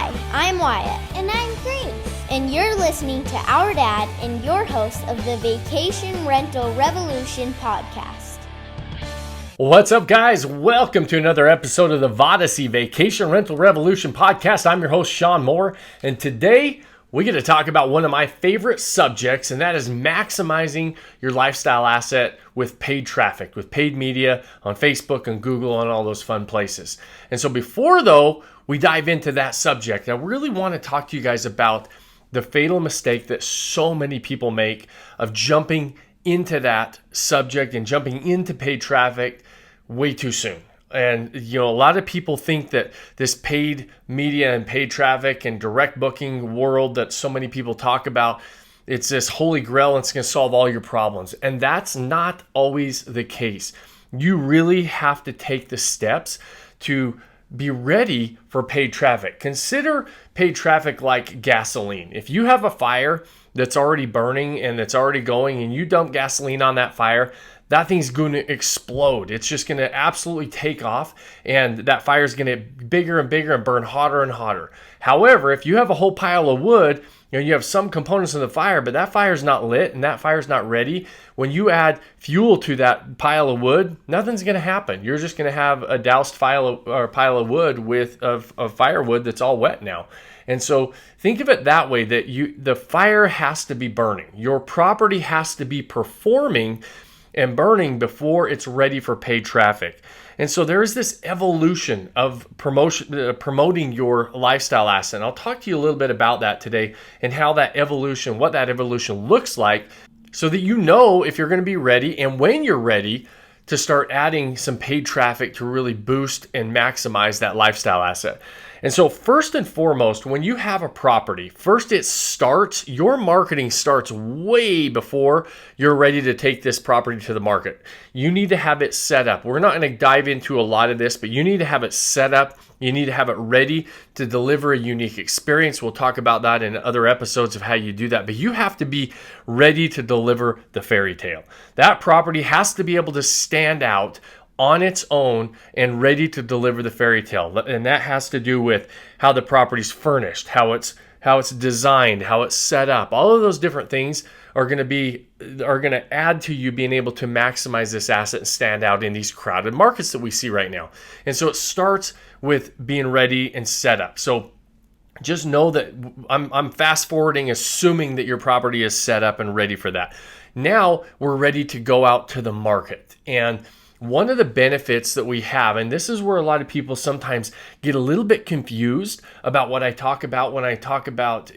Hi, I'm Wyatt. And I'm Grace. And you're listening to our dad and your host of the Vacation Rental Revolution podcast. What's up, guys? Welcome to another episode of the Vodacy Vacation Rental Revolution podcast. I'm your host, Sean Moore, and today we get to talk about one of my favorite subjects, and that is maximizing your lifestyle asset with paid traffic, with paid media on Facebook and Google and all those fun places. And so before, though, we dive into that subject, I really want to talk to you guys about the fatal mistake that so many people make of jumping into that subject and jumping into paid traffic way too soon. And, a lot of people think that this paid media and paid traffic and direct booking world that so many people talk about, it's this holy grail and it's going to solve all your problems. And that's not always the case. You really have to take the steps to be ready for paid traffic. Consider paid traffic like gasoline. If you have a fire that's already burning and that's already going and you dump gasoline on that fire, that thing's going to explode. It's just going to absolutely take off, and that fire is going to get bigger and bigger and burn hotter and hotter. However, if you have a whole pile of wood, you have some components of the fire, but that fire's not lit and that fire's not ready. When you add fuel to that pile of wood, nothing's going to happen. You're just going to have a doused pile of wood of firewood that's all wet now. And so think of it that way, that the fire has to be burning. Your property has to be performing and burning before it's ready for paid traffic. And so there is this evolution of promoting your lifestyle asset. And I'll talk to you a little bit about that today and what that evolution looks like, so that you know if you're going to be ready and when you're ready to start adding some paid traffic to really boost and maximize that lifestyle asset. And so first and foremost, when you have a property, your marketing starts way before you're ready to take this property to the market. You need to have it set up. We're not going to dive into a lot of this, but you need to have it set up. You need to have it ready to deliver a unique experience. We'll talk about that in other episodes of how you do that, but you have to be ready to deliver the fairy tale. That property has to be able to stand out on its own and ready to deliver the fairy tale. And that has to do with how the property's furnished, how it's designed, how it's set up. All of those different things are going to add to you being able to maximize this asset and stand out in these crowded markets that we see right now. And so it starts with being ready and set up. So just know that I'm fast forwarding, assuming that your property is set up and ready for that. Now we're ready to go out to the market. And one of the benefits that we have, and this is where a lot of people sometimes get a little bit confused about what I talk about when I talk about,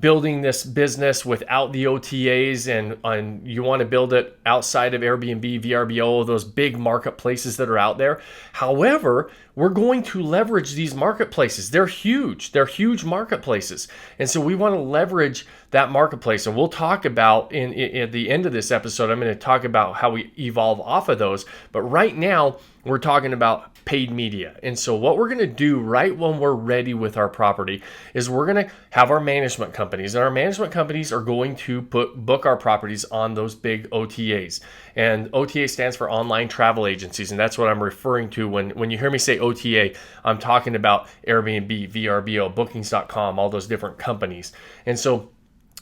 building this business without the OTAs and you want to build it outside of Airbnb, VRBO, those big marketplaces that are out there. However, we're going to leverage these marketplaces. They're huge. They're huge marketplaces. And so we want to leverage that marketplace. And we'll talk about at the end of this episode, I'm going to talk about how we evolve off of those. But right now, we're talking about paid media. And so what we're going to do right when we're ready with our property is we're going to have our management companies. And our management companies are going to book our properties on those big OTAs. And OTA stands for online travel agencies. And that's what I'm referring to when you hear me say OTA. I'm talking about Airbnb, VRBO, Bookings.com, all those different companies. And so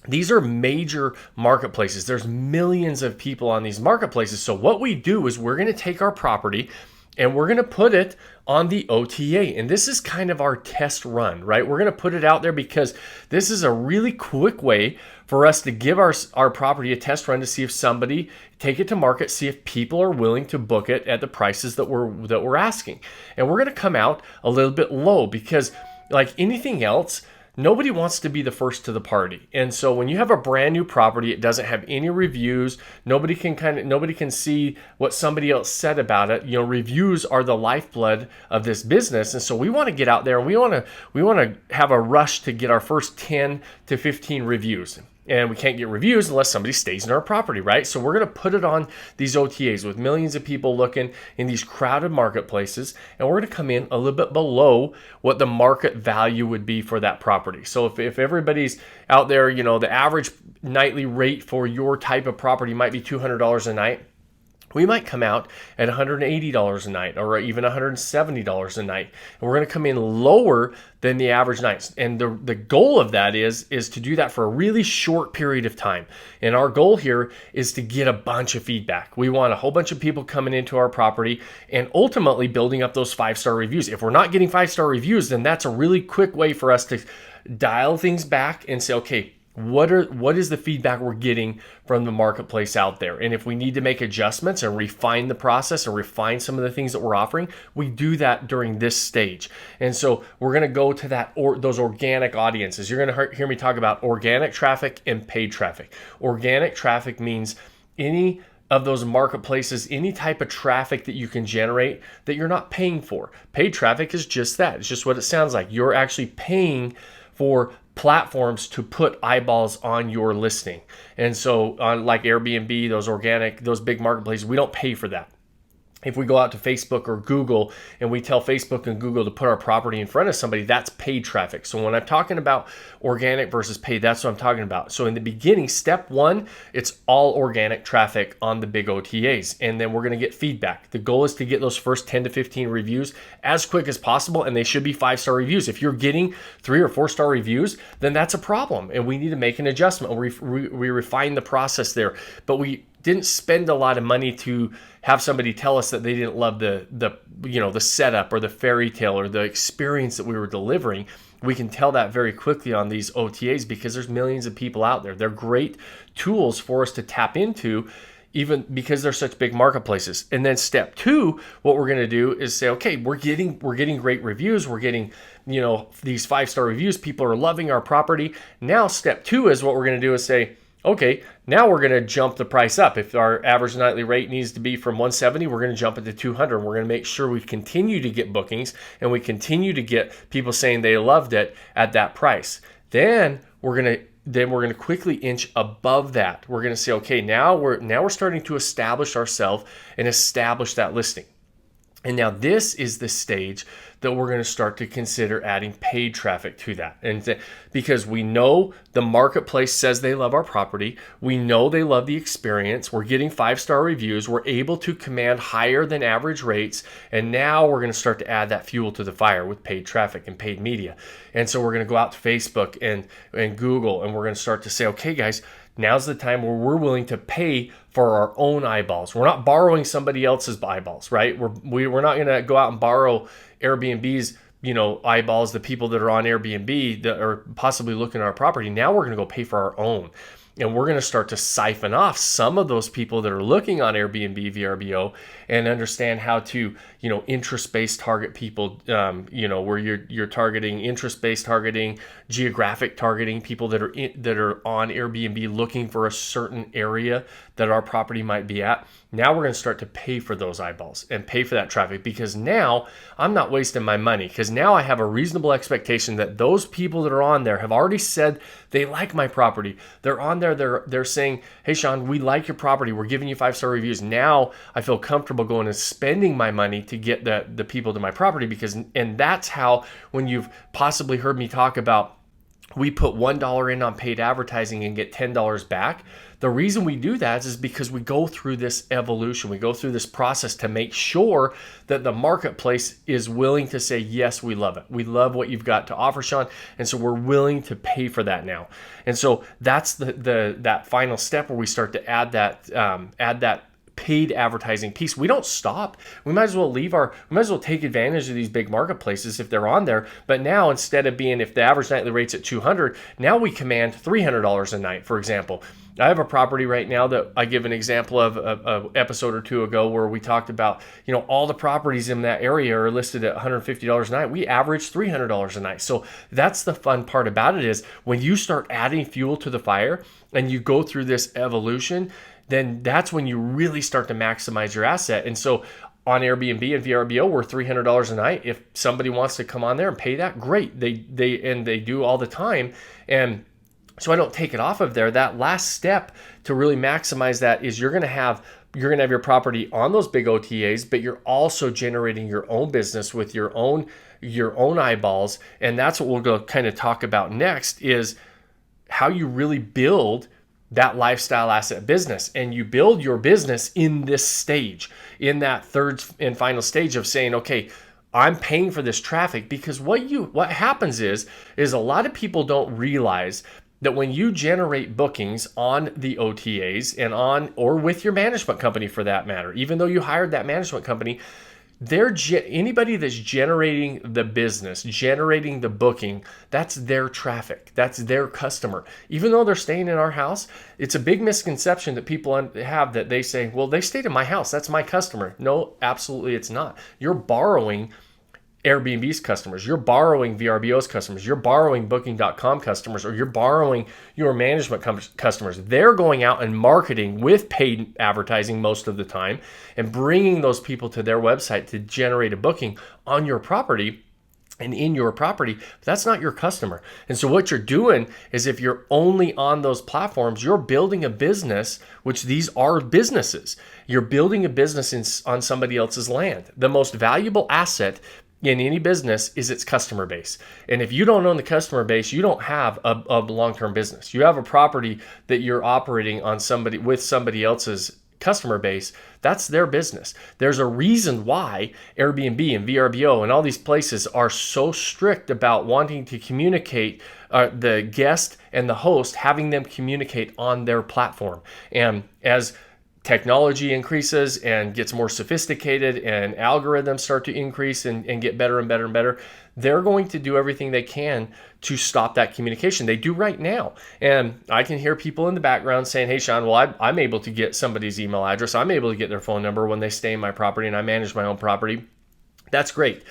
these are major marketplaces. There's millions of people on these marketplaces. So what we do is we're going to take our property and we're going to put it on the OTA. And this is kind of our test run, right? We're going to put it out there because this is a really quick way for us to give our property a test run to see if take it to market, see if people are willing to book it at the prices that we're asking. And we're going to come out a little bit low because, like anything else, nobody wants to be the first to the party. And so when you have a brand new property, it doesn't have any reviews. Nobody can see what somebody else said about it. Reviews are the lifeblood of this business. And so we want to get out there and we want to have a rush to get our first 10 to 15 reviews. And we can't get reviews unless somebody stays in our property, right? So we're going to put it on these OTAs with millions of people looking in these crowded marketplaces. And we're going to come in a little bit below what the market value would be for that property. So if everybody's out there, the average nightly rate for your type of property might be $200 a night. we might come out at $180 a night or even $170 a night. And we're going to come in lower than the average nights. And the goal of that is to do that for a really short period of time. And our goal here is to get a bunch of feedback. We want a whole bunch of people coming into our property and ultimately building up those 5-star reviews. If we're not getting 5-star reviews, then that's a really quick way for us to dial things back and say, okay, what is the feedback we're getting from the marketplace out there? And if we need to make adjustments and refine the process and refine some of the things that we're offering, we do that during this stage. And so we're going to go to those organic audiences. You're going to hear me talk about organic traffic and paid traffic. Organic traffic means any of those marketplaces, any type of traffic that you can generate that you're not paying for. Paid traffic is just that. It's just what it sounds like. You're actually paying for platforms to put eyeballs on your listing. And so on like Airbnb, those big marketplaces, we don't pay for that. If we go out to Facebook or Google and we tell Facebook and Google to put our property in front of somebody, that's paid traffic. So when I'm talking about organic versus paid, that's what I'm talking about. So in the beginning, step one, it's all organic traffic on the big OTAs. And then we're going to get feedback. The goal is to get those first 10 to 15 reviews as quick as possible. And they should be 5-star reviews. If you're getting 3 or 4-star reviews, then that's a problem. And we need to make an adjustment. We refine the process there. But we didn't spend a lot of money to have somebody tell us that they didn't love the setup or the fairy tale or the experience that we were delivering. We can tell that very quickly on these OTAs because there's millions of people out there. They're great tools for us to tap into, even because they're such big marketplaces. And then step 2, what we're going to do is say, okay, we're getting great reviews. We're getting, these 5-star reviews. People are loving our property. Now step 2 is what we're going to do is say, okay, now we're going to jump the price up. If our average nightly rate needs to be from $170, we're going to jump it to $200. We're going to make sure we continue to get bookings and we continue to get people saying they loved it at that price. Then we're going to quickly inch above that. We're going to say, okay, now we're starting to establish ourselves and establish that listing. And now this is the stage that we're going to start to consider adding paid traffic to that. And because we know the marketplace says they love our property, we know they love the experience, we're getting 5-star reviews, we're able to command higher than average rates, and now we're going to start to add that fuel to the fire with paid traffic and paid media. And so we're going to go out to Facebook and Google, and we're going to start to say, okay, guys, now's the time where we're willing to pay for our own eyeballs. We're not borrowing somebody else's eyeballs, right? We're not going to go out and borrow Airbnb's, eyeballs, the people that are on Airbnb that are possibly looking at our property. Now we're going to go pay for our own. And we're going to start to siphon off some of those people that are looking on Airbnb, VRBO, and understand how to, interest-based target people, where you're targeting interest-based targeting, geographic targeting, people that are on Airbnb looking for a certain area that our property might be at. Now we're going to start to pay for those eyeballs and pay for that traffic, because now I'm not wasting my money, because now I have a reasonable expectation that those people that are on there have already said they like my property. They're on there. They're saying, hey, Sean, we like your property. We're giving you 5-star reviews. Now I feel comfortable going and spending my money to get the people to my property, and that's how, when you've possibly heard me talk about we put $1 in on paid advertising and get $10 back. The reason we do that is because we go through this evolution. We go through this process to make sure that the marketplace is willing to say, yes, we love it. We love what you've got to offer, Sean. And so we're willing to pay for that now. And so that's that final step where we start to add that paid advertising piece. We don't stop. We might as well take advantage of these big marketplaces if they're on there. But now, instead of being, if the average nightly rate's at $200, now we command $300 a night, for example. I have a property right now that I give an example of an episode or two ago where we talked about, all the properties in that area are listed at $150 a night. We average $300 a night. So that's the fun part about it, is when you start adding fuel to the fire and you go through this evolution, then that's when you really start to maximize your asset. And so on Airbnb and VRBO, we're $300 a night. If somebody wants to come on there and pay that, great. They do all the time. And so I don't take it off of there. That last step to really maximize that is you're going to have your property on those big OTAs, but you're also generating your own business with your own eyeballs. And that's what we'll go kind of talk about next, is how you really build that lifestyle asset business. And you build your business in this stage, in that third and final stage of saying, okay, I'm paying for this traffic. Because what happens is a lot of people don't realize that when you generate bookings on the OTAs and on, or with your management company for that matter, even though you hired that management company, anybody that's generating the business, generating the booking, that's their traffic, that's their customer. Even though they're staying in our house, it's a big misconception that people have, that they say, well, they stayed in my house, that's my customer. No, absolutely it's not. You're borrowing Airbnb's customers, you're borrowing VRBO's customers, you're borrowing Booking.com customers, or you're borrowing your management customers. They're going out and marketing with paid advertising most of the time and bringing those people to their website to generate a booking on your property and in your property. But that's not your customer. And so what you're doing is, if you're only on those platforms, you're building a business, which these are businesses. You're building a business on somebody else's land. The most valuable asset in any business is its customer base. And if you don't own the customer base, you don't have a long-term business. You have a property that you're operating on with somebody else's customer base. That's their business. There's a reason why Airbnb and VRBO and all these places are so strict about wanting to communicate, the guest and the host, having them communicate on their platform. And as technology increases and gets more sophisticated and algorithms start to increase and get better and better and better, they're going to do everything they can to stop that communication. They do right now. And I can hear people in the background saying, hey, Sean, well, I'm able to get somebody's email address. I'm able to get their phone number when they stay in my property and I manage my own property. That's great.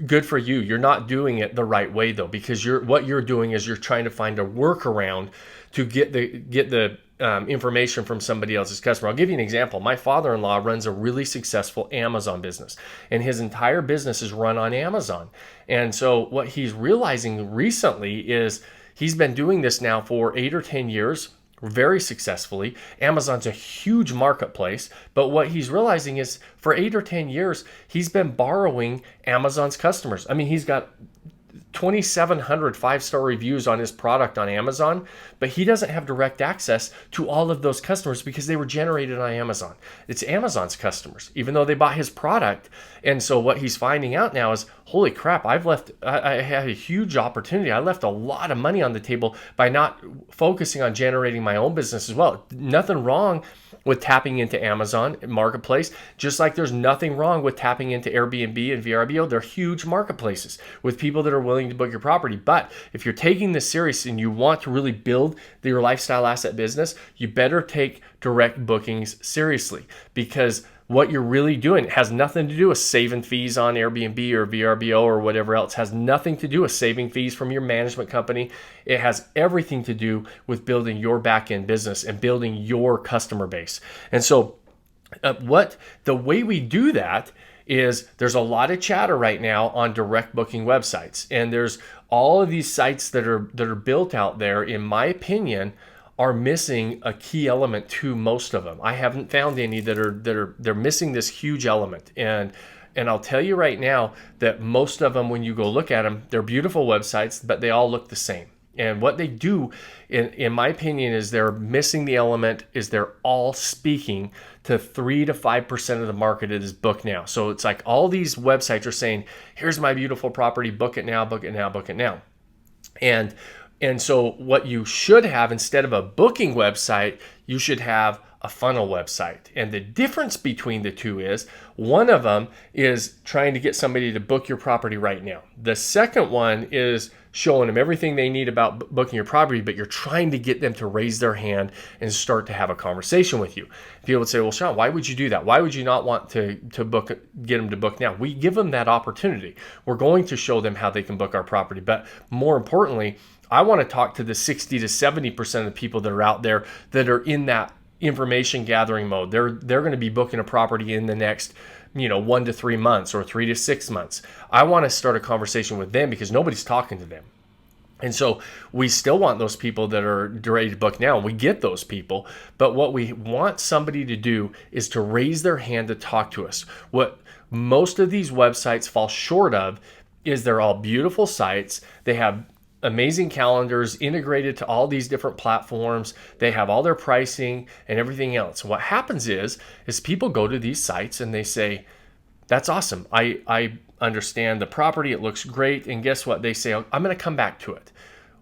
Good for you. You're not doing it the right way though, because what you're doing is you're trying to find a workaround to get the information from somebody else's customer. I'll give you an example. My father-in-law runs a really successful Amazon business, and his entire business is run on Amazon. And so what he's realizing recently is he's been doing this now for 8 or 10 years, very successfully. Amazon's a huge marketplace, but what he's realizing is for 8 or 10 years, he's been borrowing Amazon's customers. I mean, he's got 2,700 5-star reviews on his product on Amazon, but he doesn't have direct access to all of those customers because they were generated on Amazon. It's Amazon's customers, even though they bought his product. And so what he's finding out now is, holy crap, I had a huge opportunity. I left a lot of money on the table by not focusing on generating my own business as well. Nothing wrong with tapping into Amazon Marketplace, just like there's nothing wrong with tapping into Airbnb and VRBO. They're huge marketplaces with people that are willing to book your property. But if you're taking this serious and you want to really build your lifestyle asset business, you better take direct bookings seriously, because what you're really doing has nothing to do with saving fees on Airbnb or VRBO or whatever else. It has nothing to do with saving fees from your management company. It has everything to do with building your back-end business and building your customer base. And so the way we do that is, there's a lot of chatter right now on direct booking websites. And there's all of these sites that are built out there, in my opinion, are missing a key element to most of them. I haven't found any they're missing this huge element. And I'll tell you right now that most of them, when you go look at them, they're beautiful websites, but they all look the same. And what they do, in my opinion, is they're missing the element, is they're all speaking to 3 to 5% of the market that is booked now. So it's like all these websites are saying, here's my beautiful property, book it now, book it now, book it now. And so what you should have, instead of a booking website, you should have a funnel website. And the difference between the two is, one of them is trying to get somebody to book your property right now. The second one is showing them everything they need about booking your property, but you're trying to get them to raise their hand and start to have a conversation with you. People would say, well, Sean, why would you do that? Why would you not want to get them to book now? We give them that opportunity. We're going to show them how they can book our property. But more importantly, I want to talk to the 60 to 70% of the people that are out there that are in that information gathering mode. They're going to be booking a property in the next 1 to 3 months or 3 to 6 months. I want to start a conversation with them because nobody's talking to them. And so we still want those people that are ready to book now. We get those people. But what we want somebody to do is to raise their hand to talk to us. What most of these websites fall short of is they're all beautiful sites. They have amazing calendars integrated to all these different platforms. They have all their pricing and everything else. What happens is people go to these sites and they say, that's awesome. I understand the property. It looks great. And guess what? They say, I'm going to come back to it.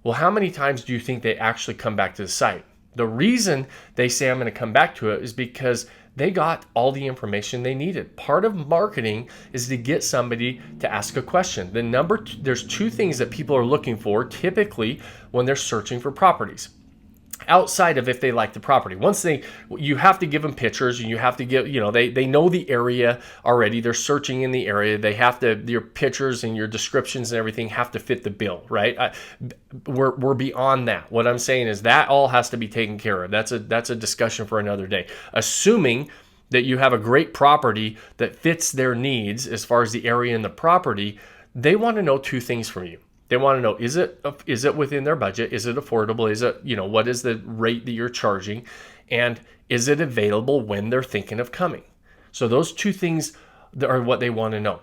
Well, how many times do you think they actually come back to the site? The reason they say I'm going to come back to it is because they got all the information they needed. Part of marketing is to get somebody to ask a question. There's two things that people are looking for typically when they're searching for properties. Outside of if they like the property. You have to give them pictures, and you have to give, they know the area already. They're searching in the area. They have to, your pictures and your descriptions and everything have to fit the bill, right? We're beyond that. What I'm saying is that all has to be taken care of. That's a discussion for another day. Assuming that you have a great property that fits their needs as far as the area and the property, they want to know two things from you. They want to know, is it within their budget? Is it affordable? Is it, what is the rate that you're charging? And is it available when they're thinking of coming? So those two things are what they want to know.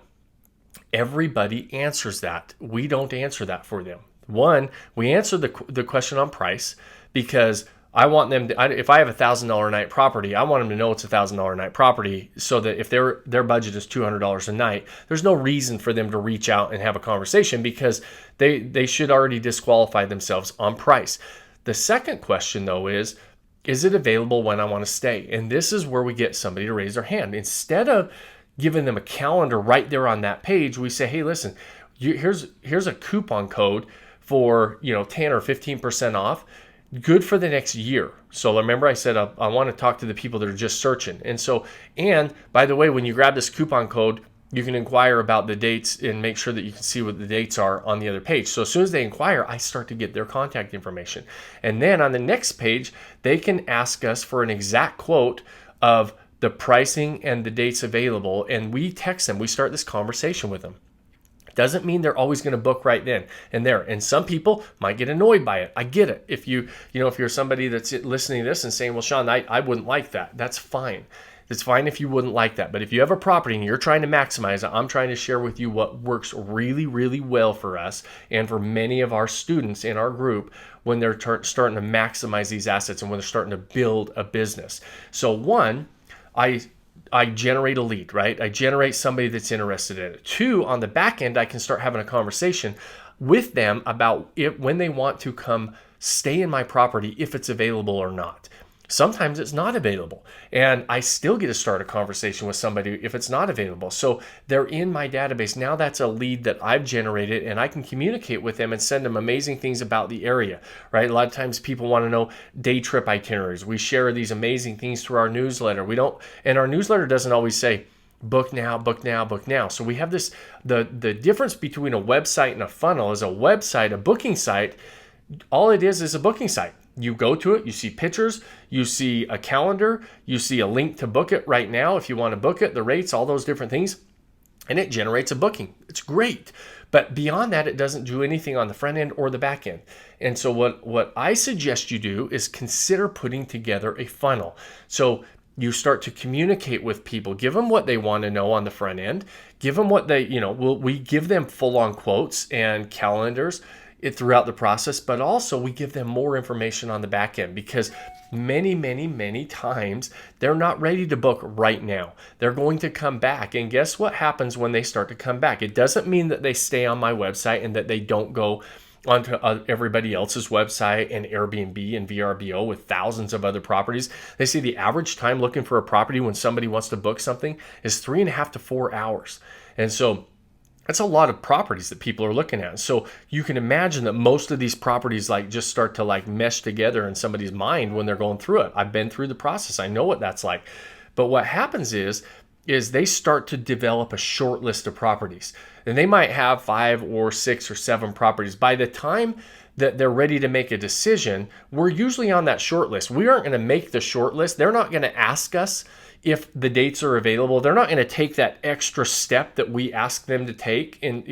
Everybody answers that. We don't answer that for them. One, we answer the question on price because I want them to, if I have $1,000 a night property, I want them to know it's $1,000 a night property so that if their budget is $200 a night, there's no reason for them to reach out and have a conversation because they should already disqualify themselves on price. The second question though is it available when I want to stay? And this is where we get somebody to raise their hand. Instead of giving them a calendar right there on that page, we say, hey, listen, here's a coupon code for 10 or 15% off. Good for the next year. So remember I said I want to talk to the people that are just searching. And by the way, when you grab this coupon code, you can inquire about the dates and make sure that you can see what the dates are on the other page. So as soon as they inquire, I start to get their contact information. And then on the next page, they can ask us for an exact quote of the pricing and the dates available. And we text them. We start this conversation with them. Doesn't mean they're always going to book right then and there. And some people might get annoyed by it. I get it. If you're somebody that's listening to this and saying, well, Sean, I wouldn't like that. That's fine. It's fine if you wouldn't like that. But if you have a property and you're trying to maximize it, I'm trying to share with you what works really, really well for us and for many of our students in our group when they're starting to maximize these assets and when they're starting to build a business. So one, I generate a lead, right? I generate somebody that's interested in it. Two, on the back end, I can start having a conversation with them about when they want to come stay in my property, if it's available or not. Sometimes it's not available, and I still get to start a conversation with somebody if it's not available. So they're in my database. Now that's a lead that I've generated, and I can communicate with them and send them amazing things about the area, right? A lot of times people want to know day trip itineraries. We share these amazing things through our newsletter. And our newsletter doesn't always say, book now, book now, book now. So we have this, the difference between a website and a funnel is a website, a booking site, all it is a booking site. You go to it, you see pictures, you see a calendar, you see a link to book it right now if you want to book it, the rates, all those different things, and it generates a booking. It's great. But beyond that, it doesn't do anything on the front end or the back end. And so what I suggest you do is consider putting together a funnel. So you start to communicate with people, give them what they want to know on the front end, give them what they, we give them full-on quotes and calendars throughout the process, but also we give them more information on the back end because many times they're not ready to book right now. They're going to come back. And guess what happens when they start to come back? It doesn't mean that they stay on my website and that they don't go onto everybody else's website and Airbnb and VRBO with thousands of other properties. They say the average time looking for a property when somebody wants to book something is 3.5 to 4 hours. And so that's a lot of properties that people are looking at. So you can imagine that most of these properties just start to mesh together in somebody's mind when they're going through it. I've been through the process. I know what that's like. But what happens is they start to develop a short list of properties. And they might have 5 or 6 or 7 properties. By the time that they're ready to make a decision, we're usually on that short list. We aren't going to make the short list. They're not going to ask us if the dates are available. They're not going to take that extra step that we ask them to take. And,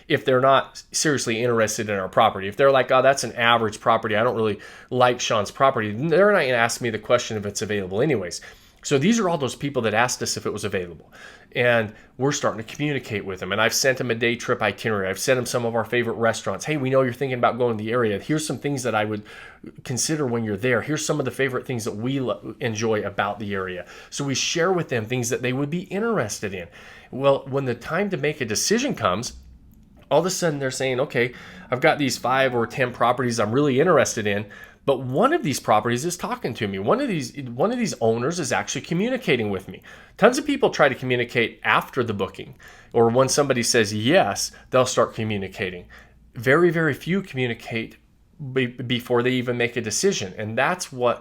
if they're not seriously interested in our property, if they're like, oh, that's an average property, I don't really like Sean's property, they're not going to ask me the question if it's available anyways. So these are all those people that asked us if it was available, and we're starting to communicate with them. And I've sent them a day trip itinerary. I've sent them some of our favorite restaurants. Hey, we know you're thinking about going to the area. Here's some things that I would consider when you're there. Here's some of the favorite things that we enjoy about the area. So we share with them things that they would be interested in. Well, when the time to make a decision comes, all of a sudden they're saying, okay, I've got these 5 or 10 properties I'm really interested in, but one of these properties is talking to me. One of these owners is actually communicating with me. Tons of people try to communicate after the booking, or when somebody says yes, they'll start communicating. Very, very few communicate before they even make a decision. And that's where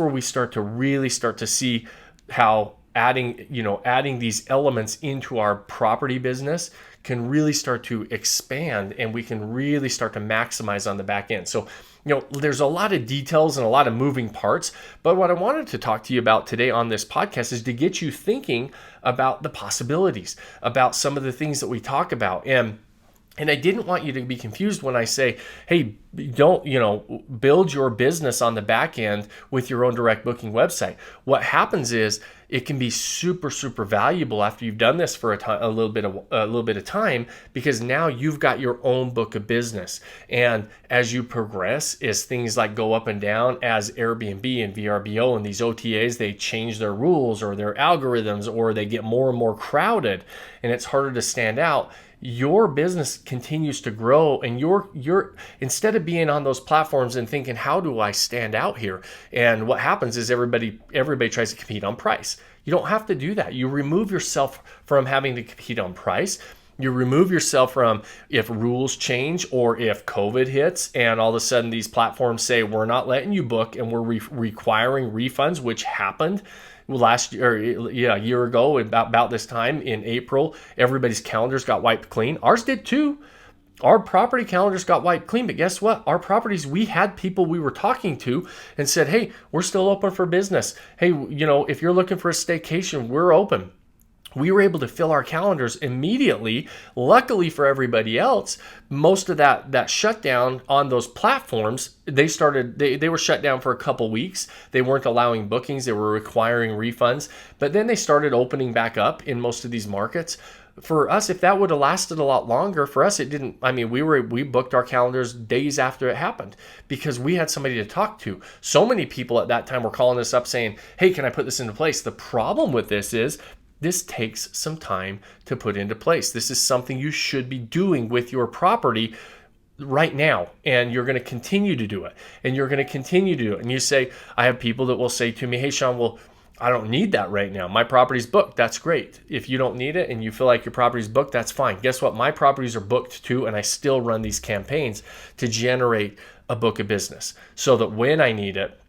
we start to see how adding these elements into our property business can really start to expand, and we can really start to maximize on the back end. So, there's a lot of details and a lot of moving parts, but what I wanted to talk to you about today on this podcast is to get you thinking about the possibilities, about some of the things that we talk about. And I didn't want you to be confused when I say, hey, don't, build your business on the back end with your own direct booking website. What happens is it can be super, super valuable after you've done this for a little bit of time, because now you've got your own book of business. And as you progress, as things like go up and down, as Airbnb and VRBO and these OTAs, they change their rules or their algorithms, or they get more and more crowded and it's harder to stand out, your business continues to grow, and you're instead of being on those platforms and thinking, how do I stand out here? And what happens is everybody tries to compete on price. You don't have to do that. You remove yourself from having to compete on price. You remove yourself from if rules change or if COVID hits and all of a sudden these platforms say, we're not letting you book and we're requiring refunds, which happened last year, a year ago, about this time in April. Everybody's calendars got wiped clean. Ours did too. Our property calendars got wiped clean, but guess what? Our properties, we had people we were talking to and said, hey, we're still open for business. Hey, if you're looking for a staycation, we're open. We were able to fill our calendars immediately. Luckily for everybody else, most of that shutdown on those platforms, they were shut down for a couple weeks. They weren't allowing bookings. They were requiring refunds. But then they started opening back up in most of these markets. For us, if that would have lasted a lot longer, for us, it didn't. I mean, we booked our calendars days after it happened because we had somebody to talk to. So many people at that time were calling us up saying, hey, can I put this into place? The problem with this is this takes some time to put into place. This is something you should be doing with your property right now, and you're going to continue to do it, and you're going to continue to do it. And you say, I have people that will say to me, hey, Sean, well, I don't need that right now. My property's booked. That's great. If you don't need it and you feel like your property's booked, that's fine. Guess what? My properties are booked too, and I still run these campaigns to generate a book of business so that when I need it,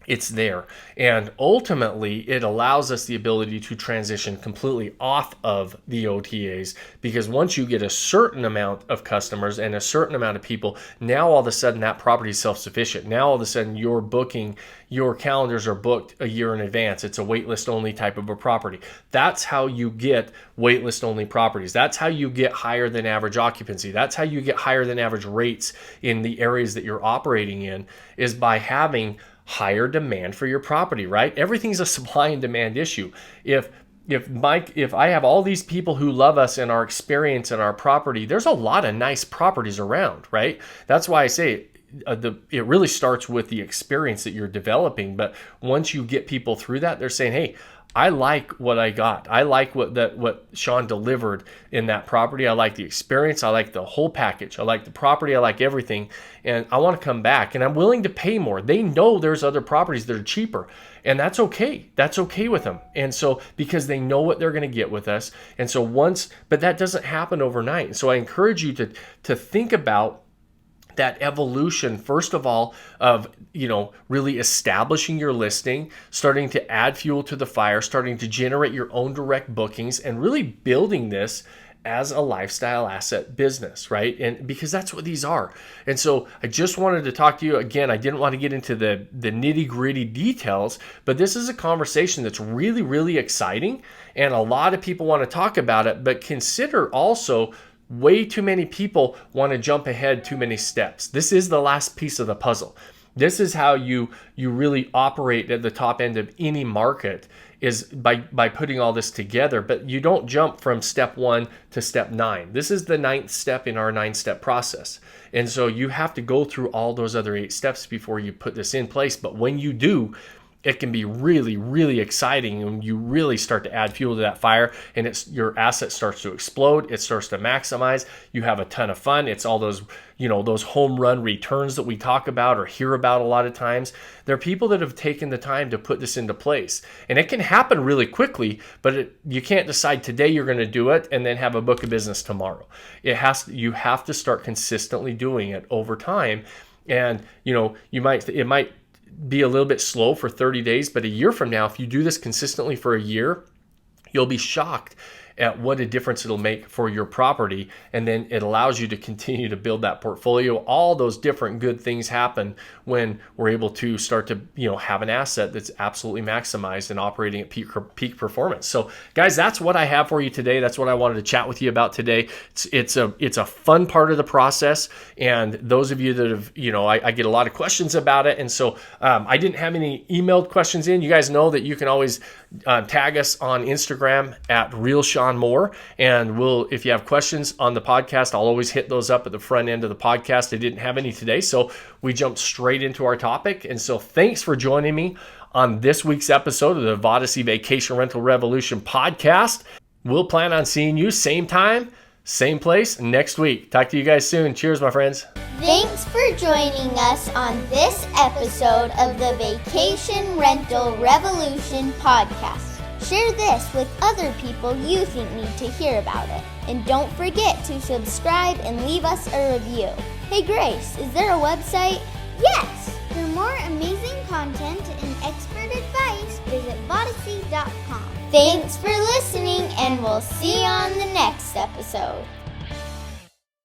it's there. And ultimately, it allows us the ability to transition completely off of the OTAs, because once you get a certain amount of customers and a certain amount of people, now all of a sudden that property is self-sufficient. Now all of a sudden your calendars are booked a year in advance. It's a waitlist only type of a property. That's how you get waitlist only properties. That's how you get higher than average occupancy. That's how you get higher than average rates in the areas that you're operating in, is by having higher demand for your property, right? Everything's a supply and demand issue. If I have all these people who love us and our experience and our property, there's a lot of nice properties around, right? That's why I say it really starts with the experience that you're developing. But once you get people through that, they're saying, hey, I like what I got. I like what Sean delivered in that property. I like the experience. I like the whole package. I like the property. I like everything. And I want to come back, and I'm willing to pay more. They know there's other properties that are cheaper, and that's okay. That's okay with them. And so, because they know what they're going to get with us. And so but that doesn't happen overnight. And so I encourage you to think about that evolution, first of all, of really establishing your listing, starting to add fuel to the fire, starting to generate your own direct bookings, and really building this as a lifestyle asset business, right? And because that's what these are. And so I just wanted to talk to you again. I didn't want to get into the nitty-gritty details, but this is a conversation that's really, really exciting, and a lot of people want to talk about it. But consider also, way too many people want to jump ahead too many steps. This is the last piece of the puzzle. This is how you really operate at the top end of any market, is by putting all this together. But you don't jump from step 1 to step 9. This is the 9th step in our 9-step process. And so you have to go through all those other 8 steps before you put this in place. But when you do, it can be really, really exciting, and you really start to add fuel to that fire, and your asset starts to explode. It starts to maximize. You have a ton of fun. It's all those, those home run returns that we talk about or hear about a lot of times. There are people that have taken the time to put this into place, and it can happen really quickly, but you can't decide today you're going to do it and then have a book of business tomorrow. You have to start consistently doing it over time. And, it might be a little bit slow for 30 days, but a year from now, if you do this consistently for a year, you'll be shocked at what a difference it'll make for your property. And then it allows you to continue to build that portfolio. All those different good things happen when we're able to start to, have an asset that's absolutely maximized and operating at peak performance. So guys, that's what I have for you today. That's what I wanted to chat with you about today. It's a fun part of the process. And those of you that have, I get a lot of questions about it. And so I didn't have any emailed questions in. You guys know that you can always tag us on Instagram at Real Sean Moore, and if you have questions on the podcast, I'll always hit those up at the front end of the podcast. I didn't have any today, so we jumped straight into our topic. And so thanks for joining me on this week's episode of the Vodacy Vacation Rental Revolution podcast. We'll plan on seeing you same time, same place next week. Talk to you guys soon. Cheers, my friends. Thanks for joining us on this episode of the Vacation Rental Revolution podcast. Share this with other people you think need to hear about it. And don't forget to subscribe and leave us a review. Hey Grace, is there a website? Yes! For more amazing content and expert advice, visit Vodacy.com. Thanks for listening, and we'll see you on the next episode.